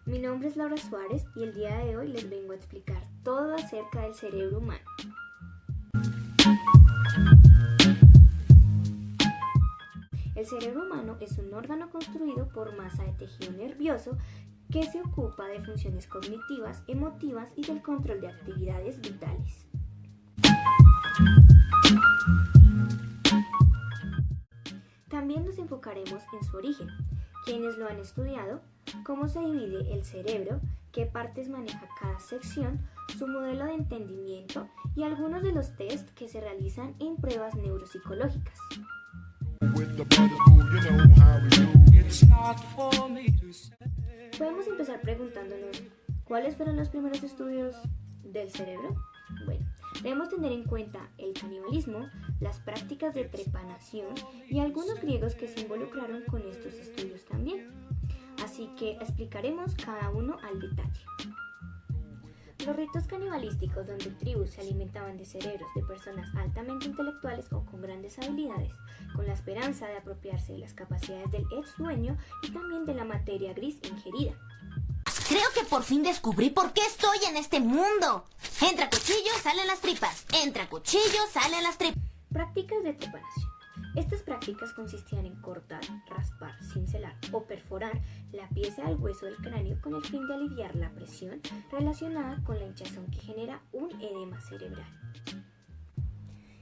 Mi nombre es Laura Suárez y el día de hoy les vengo a explicar todo acerca del cerebro humano. El cerebro humano es un órgano construido por masa de tejido nervioso que se ocupa de funciones cognitivas, emotivas y del control de actividades vitales. También nos enfocaremos en su origen, quiénes lo han estudiado, cómo se divide el cerebro, qué partes maneja cada sección, su modelo de entendimiento y algunos de los test que se realizan en pruebas neuropsicológicas. Podemos empezar preguntándonos, ¿cuáles fueron los primeros estudios del cerebro? Bueno, debemos tener en cuenta el canibalismo, las prácticas de trepanación y algunos griegos que se involucraron con estos estudios también. Así que explicaremos cada uno al detalle. Los ritos canibalísticos donde tribus se alimentaban de cerebros de personas altamente intelectuales o con grandes habilidades, con la esperanza de apropiarse de las capacidades del ex dueño y también de la materia gris ingerida. Creo que por fin descubrí por qué estoy en este mundo. Entra cuchillo, salen las tripas. Entra cuchillo, salen las tripas. Prácticas de trepanación. Estas prácticas consistían en cortar, raspar, cincelar o perforar la pieza del hueso del cráneo con el fin de aliviar la presión relacionada con la hinchazón que genera un edema cerebral.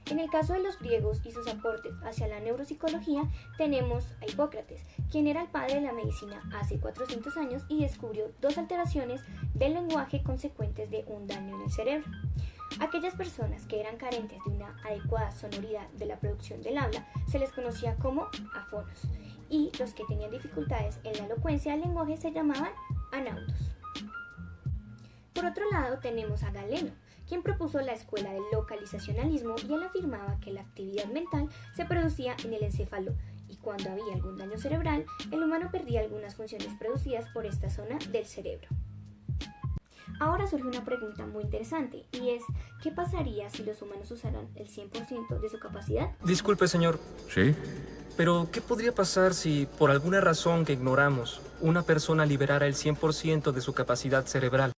En el caso de los griegos y sus aportes hacia la neuropsicología, tenemos a Hipócrates, quien era el padre de la medicina hace 400 años y descubrió dos alteraciones del lenguaje consecuentes de un daño en el cerebro. Aquellas personas que eran carentes de una adecuada sonoridad de la producción del habla se les conocía como afonos, y los que tenían dificultades en la elocuencia del lenguaje se llamaban anautos. Por otro lado tenemos a Galeno, quien propuso la escuela del localizacionalismo y él afirmaba que la actividad mental se producía en el encéfalo y cuando había algún daño cerebral, el humano perdía algunas funciones producidas por esta zona del cerebro. Ahora surge una pregunta muy interesante y es, ¿qué pasaría si los humanos usaran el 100% de su capacidad? Disculpe, señor. ¿Sí? Pero, ¿qué podría pasar si, por alguna razón que ignoramos, una persona liberara el 100% de su capacidad cerebral?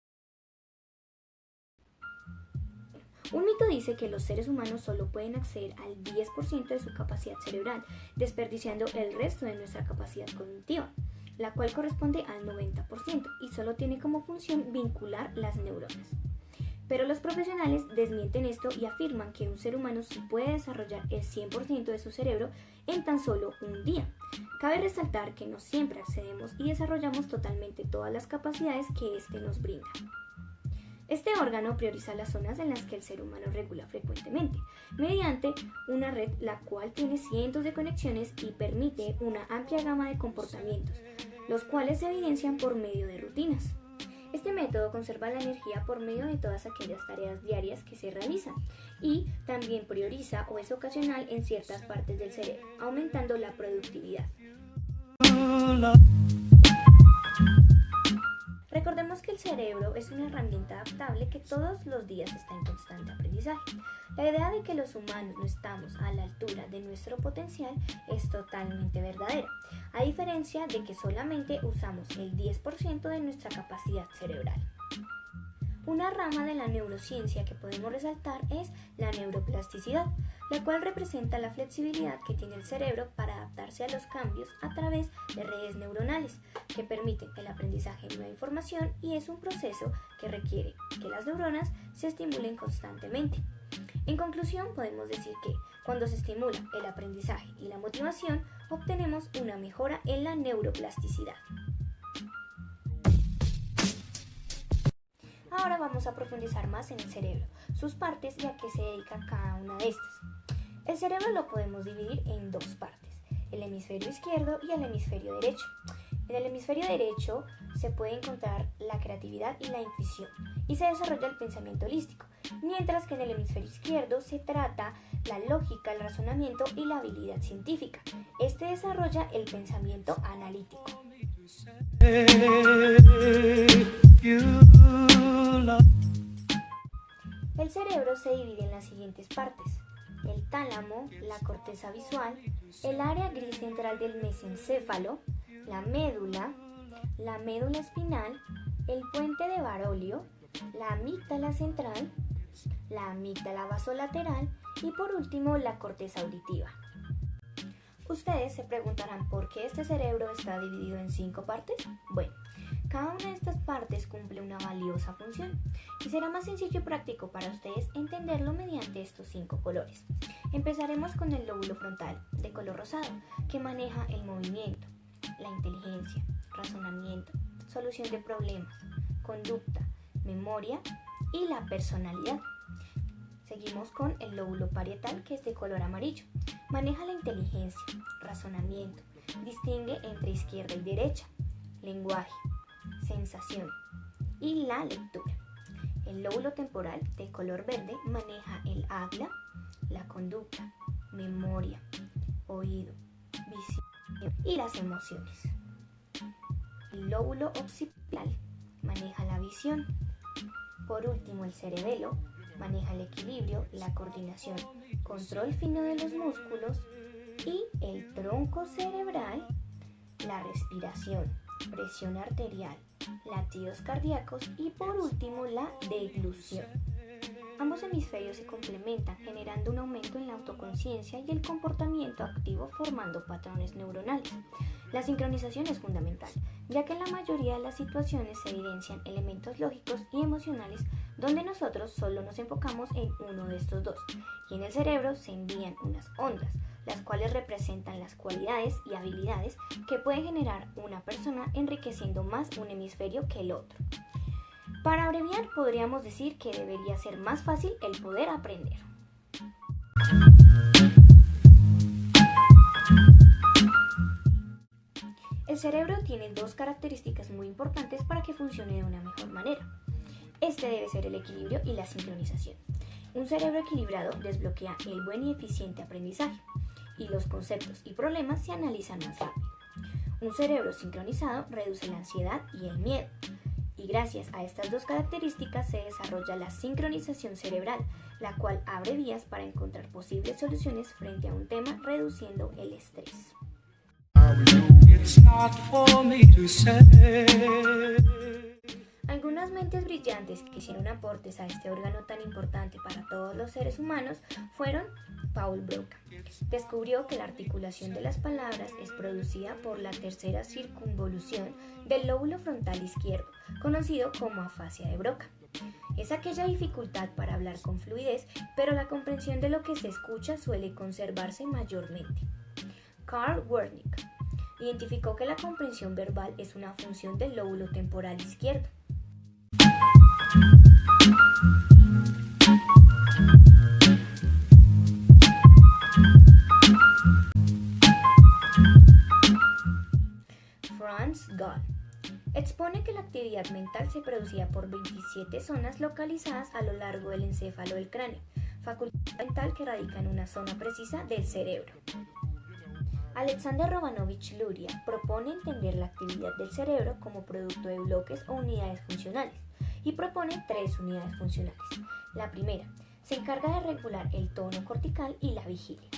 Un mito dice que los seres humanos solo pueden acceder al 10% de su capacidad cerebral, desperdiciando el resto de nuestra capacidad cognitiva, la cual corresponde al 90% y solo tiene como función vincular las neuronas. Pero los profesionales desmienten esto y afirman que un ser humano sí puede desarrollar el 100% de su cerebro en tan solo un día. Cabe resaltar que no siempre accedemos y desarrollamos totalmente todas las capacidades que éste nos brinda. Este órgano prioriza las zonas en las que el ser humano regula frecuentemente, mediante una red la cual tiene cientos de conexiones y permite una amplia gama de comportamientos, los cuales se evidencian por medio de rutinas. Este método conserva la energía por medio de todas aquellas tareas diarias que se realizan y también prioriza o es ocasional en ciertas partes del cerebro, aumentando la productividad. Recordemos que el cerebro es una herramienta adaptable que todos los días está en constante aprendizaje. La idea de que los humanos no estamos a la altura de nuestro potencial es totalmente verdadera, a diferencia de que solamente usamos el 10% de nuestra capacidad cerebral. Una rama de la neurociencia que podemos resaltar es la neuroplasticidad, la cual representa la flexibilidad que tiene el cerebro para adaptarse a los cambios a través de redes neuronales que permiten el aprendizaje de nueva información y es un proceso que requiere que las neuronas se estimulen constantemente. En conclusión, podemos decir que cuando se estimula el aprendizaje y la motivación, obtenemos una mejora en la neuroplasticidad. Ahora vamos a profundizar más en el cerebro, sus partes y a qué se dedica cada una de estas. El cerebro lo podemos dividir en dos partes, el hemisferio izquierdo y el hemisferio derecho. En el hemisferio derecho se puede encontrar la creatividad y la intuición y se desarrolla el pensamiento holístico, mientras que en el hemisferio izquierdo se trata la lógica, el razonamiento y la habilidad científica. Este desarrolla el pensamiento analítico. El cerebro se divide en las siguientes partes: el tálamo, la corteza visual, el área gris central del mesencéfalo, la médula espinal, el puente de Barolio, la amígdala central, la amígdala basolateral y por último la corteza auditiva. Ustedes se preguntarán por qué este cerebro está dividido en 5 partes. Bueno, cada una de estas partes cumple una valiosa función y será más sencillo y práctico para ustedes entenderlo mediante estos 5 colores. Empezaremos con el lóbulo frontal de color rosado, que maneja el movimiento, la inteligencia, razonamiento, solución de problemas, conducta, memoria y la personalidad. Seguimos con el lóbulo parietal, que es de color amarillo. Maneja la inteligencia, razonamiento, distingue entre izquierda y derecha, lenguaje, sensación y la lectura. El lóbulo temporal, de color verde, maneja el habla, la conducta, memoria, oído, visión y las emociones. El lóbulo occipital maneja la visión. Por último, el cerebelo maneja el equilibrio, la coordinación, control fino de los músculos y el tronco cerebral, la respiración, presión arterial, latidos cardíacos y por último la deglución. Ambos hemisferios se complementan generando un aumento en la autoconciencia y el comportamiento activo formando patrones neuronales. La sincronización es fundamental, ya que en la mayoría de las situaciones se evidencian elementos lógicos y emocionales donde nosotros solo nos enfocamos en uno de estos dos, y en el cerebro se envían unas ondas, las cuales representan las cualidades y habilidades que puede generar una persona, enriqueciendo más un hemisferio que el otro. Para abreviar, podríamos decir que debería ser más fácil el poder aprender. El cerebro tiene 2 características muy importantes para que funcione de una mejor manera. Este debe ser el equilibrio y la sincronización. Un cerebro equilibrado desbloquea el buen y eficiente aprendizaje, y los conceptos y problemas se analizan más rápido. Un cerebro sincronizado reduce la ansiedad y el miedo, y gracias a estas 2 características se desarrolla la sincronización cerebral, la cual abre vías para encontrar posibles soluciones frente a un tema, reduciendo el estrés. Algunas mentes brillantes que hicieron aportes a este órgano tan importante para todos los seres humanos fueron Paul Broca. Descubrió que la articulación de las palabras es producida por la tercera circunvolución del lóbulo frontal izquierdo, conocido como afasia de Broca. Es aquella dificultad para hablar con fluidez, pero la comprensión de lo que se escucha suele conservarse mayormente. Carl Wernicke identificó que la comprensión verbal es una función del lóbulo temporal izquierdo. Franz Gall expone que la actividad mental se producía por 27 zonas localizadas a lo largo del encéfalo del cráneo, facultad mental que radica en una zona precisa del cerebro. Alexander Romanovich Luria propone entender la actividad del cerebro como producto de bloques o unidades funcionales y propone 3 unidades funcionales. La primera se encarga de regular el tono cortical y la vigilia.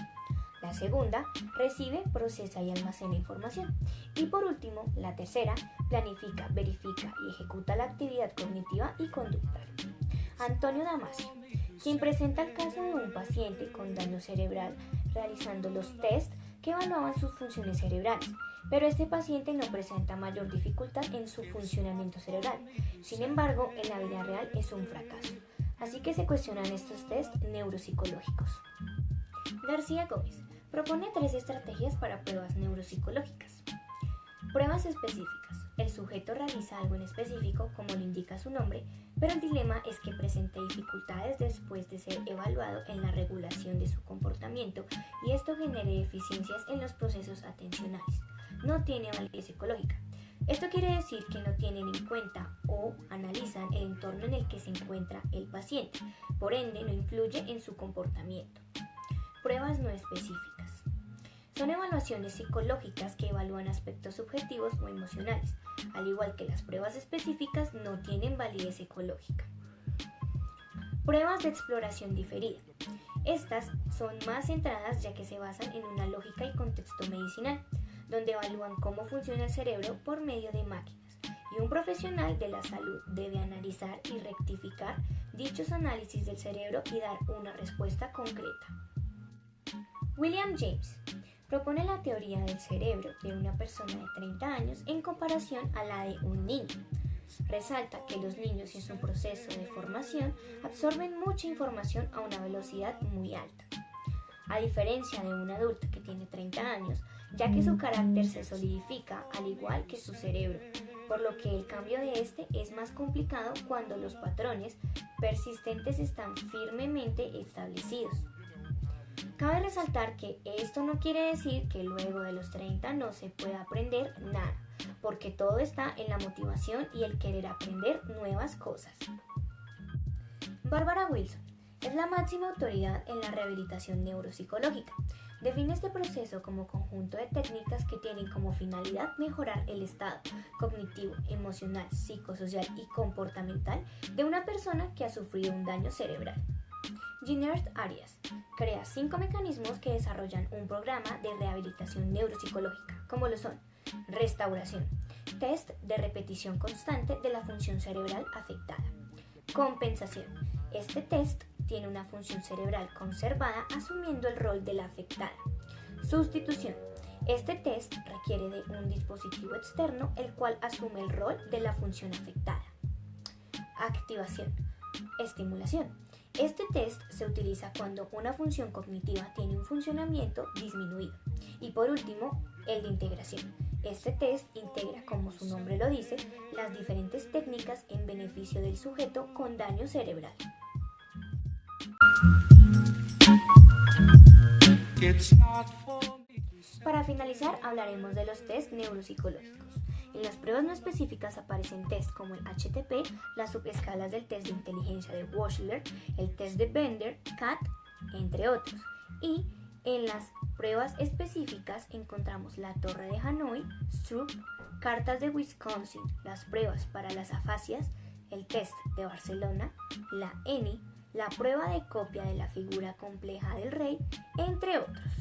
La segunda recibe, procesa y almacena información. Y por último, la tercera planifica, verifica y ejecuta la actividad cognitiva y conductual. Antonio Damasio, quien presenta el caso de un paciente con daño cerebral realizando los test que evaluaban sus funciones cerebrales, pero este paciente no presenta mayor dificultad en su funcionamiento cerebral. Sin embargo, en la vida real es un fracaso. Así que se cuestionan estos test neuropsicológicos. García Gómez propone 3 estrategias para pruebas neuropsicológicas. Pruebas específicas. El sujeto realiza algo en específico, como lo indica su nombre, pero el dilema es que presenta dificultades después de ser evaluado en la regulación de su comportamiento y esto genera deficiencias en los procesos atencionales. No tiene validez psicológica. Esto quiere decir que no tienen en cuenta o analizan el entorno en el que se encuentra el paciente, por ende no influye en su comportamiento. Pruebas no específicas. Son evaluaciones psicológicas que evalúan aspectos subjetivos o emocionales, al igual que las pruebas específicas no tienen validez psicológica. Pruebas de exploración diferida. Estas son más centradas ya que se basan en una lógica y contexto medicinal, donde evalúan cómo funciona el cerebro por medio de máquinas y un profesional de la salud debe analizar y rectificar dichos análisis del cerebro y dar una respuesta concreta. William James propone la teoría del cerebro de una persona de 30 años en comparación a la de un niño. Resalta que los niños en su proceso de formación absorben mucha información a una velocidad muy alta, a diferencia de un adulto que tiene 30 años, ya que su carácter se solidifica al igual que su cerebro, por lo que el cambio de este es más complicado cuando los patrones persistentes están firmemente establecidos. Cabe resaltar que esto no quiere decir que luego de los 30 no se pueda aprender nada, porque todo está en la motivación y el querer aprender nuevas cosas. Barbara Wilson es la máxima autoridad en la rehabilitación neuropsicológica. Define este proceso como conjunto de técnicas que tienen como finalidad mejorar el estado cognitivo, emocional, psicosocial y comportamental de una persona que ha sufrido un daño cerebral. Ginert Arias crea 5 mecanismos que desarrollan un programa de rehabilitación neuropsicológica, como lo son: restauración, test de repetición constante de la función cerebral afectada; compensación, este test tiene una función cerebral conservada asumiendo el rol de la afectada; sustitución, este test requiere de un dispositivo externo el cual asume el rol de la función afectada; activación, estimulación, este test se utiliza cuando una función cognitiva tiene un funcionamiento disminuido; y por último, el de integración. Este test integra, como su nombre lo dice, las diferentes técnicas en beneficio del sujeto con daño cerebral. Para finalizar, hablaremos de los test neuropsicológicos. En las pruebas no específicas aparecen tests como el HTP, las subescalas del test de inteligencia de Wechsler, el test de Bender, CAT, entre otros. Y en las pruebas específicas encontramos la Torre de Hanoi, Stroop, cartas de Wisconsin, las pruebas para las afasias, el test de Barcelona, la ENI, la prueba de copia de la figura compleja del rey, entre otros.